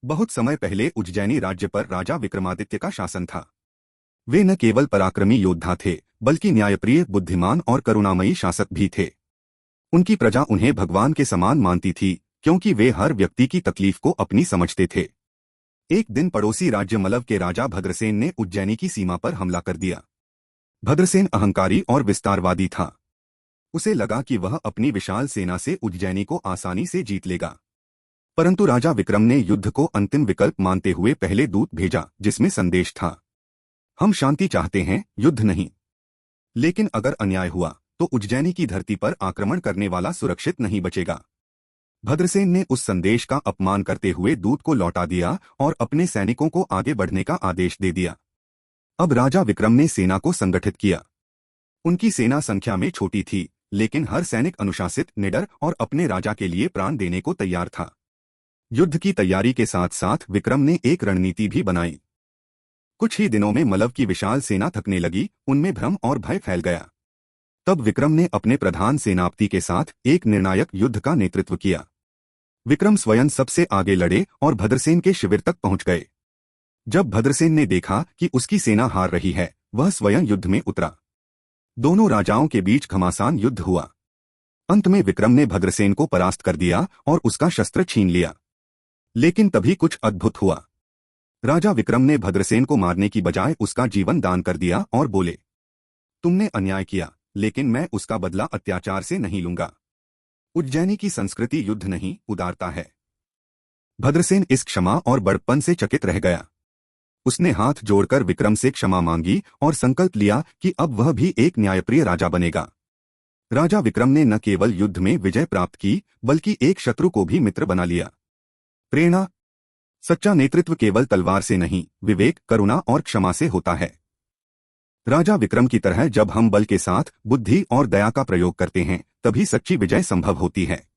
बहुत समय पहले उज्जैनी राज्य पर राजा विक्रमादित्य का शासन था। वे न केवल पराक्रमी योद्धा थे, बल्कि न्यायप्रिय, बुद्धिमान और करुणामयी शासक भी थे। उनकी प्रजा उन्हें भगवान के समान मानती थी, क्योंकि वे हर व्यक्ति की तकलीफ को अपनी समझते थे। एक दिन पड़ोसी राज्य मलव के राजा भद्रसेन ने उज्जैनी की सीमा पर हमला कर दिया। भद्रसेन अहंकारी और विस्तारवादी था। उसे लगा कि वह अपनी विशाल सेना से उज्जैनी को आसानी से जीत लेगा। परंतु राजा विक्रम ने युद्ध को अंतिम विकल्प मानते हुए पहले दूत भेजा, जिसमें संदेश था, हम शांति चाहते हैं, युद्ध नहीं। लेकिन अगर अन्याय हुआ तो उज्जैनी की धरती पर आक्रमण करने वाला सुरक्षित नहीं बचेगा। भद्रसेन ने उस संदेश का अपमान करते हुए दूत को लौटा दिया और अपने सैनिकों को आगे बढ़ने का आदेश दे दिया। अब राजा विक्रम ने सेना को संगठित किया। उनकी सेना संख्या में छोटी थी, लेकिन हर सैनिक अनुशासित, निडर और अपने राजा के लिए प्राण देने को तैयार था। युद्ध की तैयारी के साथ साथ विक्रम ने एक रणनीति भी बनाई। कुछ ही दिनों में मलव की विशाल सेना थकने लगी, उनमें भ्रम और भय फैल गया। तब विक्रम ने अपने प्रधान सेनापति के साथ एक निर्णायक युद्ध का नेतृत्व किया। विक्रम स्वयं सबसे आगे लड़े और भद्रसेन के शिविर तक पहुंच गए। जब भद्रसेन ने देखा कि उसकी सेना हार रही है, वह स्वयं युद्ध में उतरा। दोनों राजाओं के बीच घमासान युद्ध हुआ। अंत में विक्रम ने भद्रसेन को परास्त कर दिया और उसका शस्त्र छीन लिया। लेकिन तभी कुछ अद्भुत हुआ। राजा विक्रम ने भद्रसेन को मारने की बजाय उसका जीवन दान कर दिया और बोले, तुमने अन्याय किया, लेकिन मैं उसका बदला अत्याचार से नहीं लूंगा। उज्जैनी की संस्कृति युद्ध नहीं, उदारता है। भद्रसेन इस क्षमा और बड़प्पन से चकित रह गया। उसने हाथ जोड़कर विक्रम से क्षमा मांगी और संकल्प लिया कि अब वह भी एक न्यायप्रिय राजा बनेगा। राजा विक्रम ने न केवल युद्ध में विजय प्राप्त की, बल्कि एक शत्रु को भी मित्र बना लिया। प्रेरणा। सच्चा नेतृत्व केवल तलवार से नहीं, विवेक, करुणा और क्षमा से होता है। राजा विक्रम की तरह जब हम बल के साथ बुद्धि और दया का प्रयोग करते हैं, तभी सच्ची विजय संभव होती है।